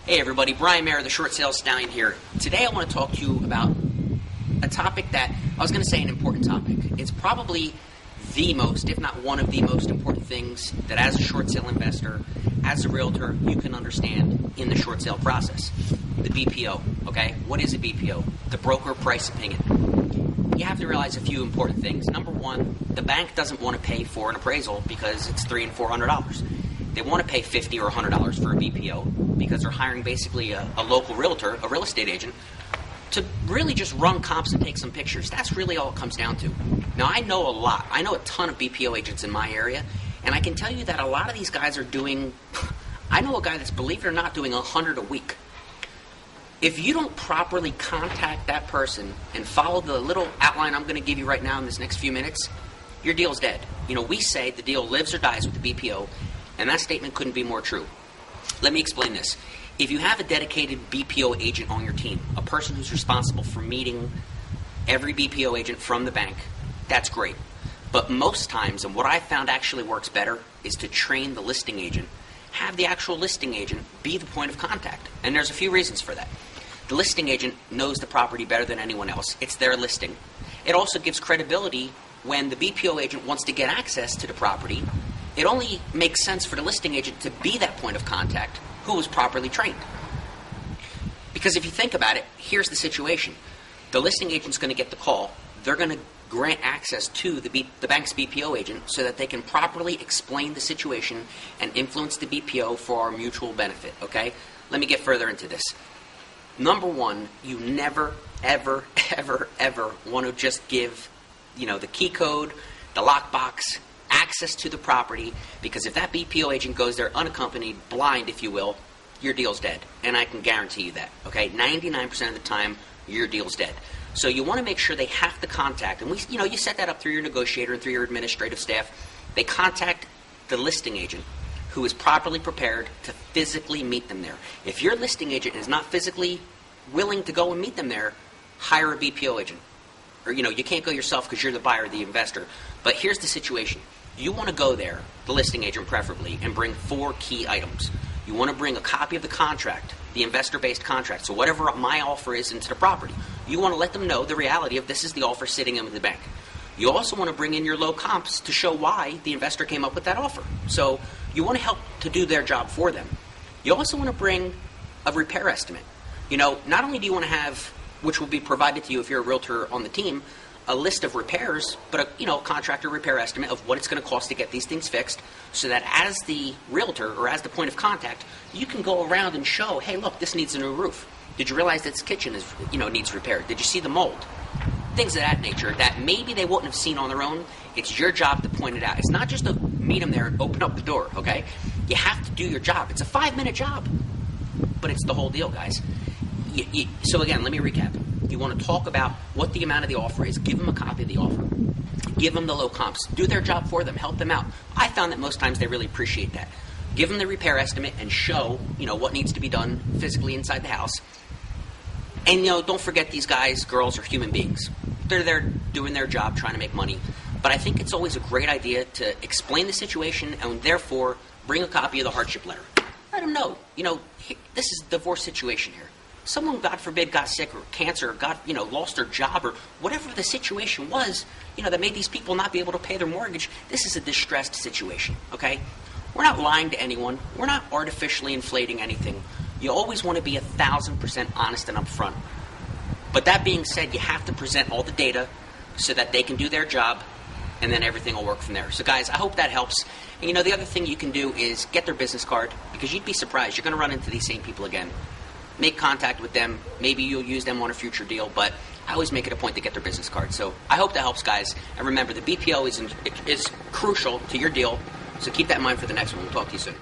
Hey everybody, Brian Meara, the Short Sales Stallion here. Today I want to talk to you about a topic that, I was going to say an important topic. It's probably the most, if not one of the most important things that as a short sale investor, as a realtor, you can understand in the short sale process. The BPO, okay? What is a BPO? The broker price opinion. You have to realize a few important things. Number one, the bank doesn't want to pay for an appraisal because it's $300 and $400. They want to pay $50 or $100 for a BPO because they're hiring basically a local realtor, a real estate agent, to really just run comps and take some pictures. That's really all it comes down to. Now, I know a lot. I know a ton of BPO agents in my area, and I can tell you that a lot of these guys are doing, I know a guy that's, believe it or not, doing 100 a week. If you don't properly contact that person and follow the little outline I'm going to give you right now in this next few minutes, your deal's dead. You know, we say the deal lives or dies with the BPO, and that statement couldn't be more true. Let me explain this. If you have a dedicated BPO agent on your team, a person who's responsible for meeting every BPO agent from the bank, that's great. But most times, and what I found actually works better, is to train the listing agent. Have the actual listing agent be the point of contact. And there's a few reasons for that. The listing agent knows the property better than anyone else. It's their listing. It also gives credibility when the BPO agent wants to get access to the property. It only makes sense for the listing agent to be that point of contact who is properly trained. Because if you think about it, here's the situation. The listing agent's going to get the call. They're going to grant access to the bank's BPO agent so that they can properly explain the situation and influence the BPO for our mutual benefit, okay? Let me get further into this. Number one, you never, ever, ever, ever want to just give, the key code, the lockbox, access to the property, because if that BPO agent goes there unaccompanied, blind, if you will, your deal's dead. And I can guarantee you that, okay? 99% of the time, your deal's dead. So you want to make sure they have to contact, and you set that up through your negotiator and through your administrative staff. They contact the listing agent who is properly prepared to physically meet them there. If your listing agent is not physically willing to go and meet them there, hire a BPO agent. Or, you can't go yourself because you're the buyer, the investor. But here's the situation. You want to go there, the listing agent preferably, and bring 4 key items. You want to bring a copy of the contract, the investor-based contract, so whatever my offer is into the property. You want to let them know the reality of this is the offer sitting in the bank. You also want to bring in your low comps to show why the investor came up with that offer. So you want to help to do their job for them. You also want to bring a repair estimate. Not only do you want to have, which will be provided to you if you're a realtor on the team, a list of repairs, but a contractor repair estimate of what it's going to cost to get these things fixed, so that as the realtor or as the point of contact, you can go around and show, hey, look, this needs a new roof. Did you realize this kitchen is, needs repaired? Did you see the mold? Things of that nature that maybe they wouldn't have seen on their own. It's your job to point it out. It's not just to meet them there and open up the door, okay? You have to do your job. It's a 5-minute job, but it's the whole deal, guys. So again, let me recap. You want to talk about what the amount of the offer is. Give them a copy of the offer. Give them the low comps. Do their job for them. Help them out. I found that most times they really appreciate that. Give them the repair estimate and show, what needs to be done physically inside the house. And, don't forget these guys, girls are human beings. They're there doing their job, trying to make money. But I think it's always a great idea to explain the situation and therefore bring a copy of the hardship letter. Let them know, this is a divorce situation here. Someone, God forbid, got sick or cancer, or lost their job, or whatever the situation was, that made these people not be able to pay their mortgage. This is a distressed situation, okay? We're not lying to anyone. We're not artificially inflating anything. You always want to be 1,000% honest and upfront. But that being said, you have to present all the data so that they can do their job, and then everything will work from there. So guys, I hope that helps. And the other thing you can do is get their business card, because you'd be surprised. You're going to run into these same people again. Make contact with them. Maybe you'll use them on a future deal, but I always make it a point to get their business card. So I hope that helps, guys. And remember, the BPO is crucial to your deal, so keep that in mind for the next one. We'll talk to you soon.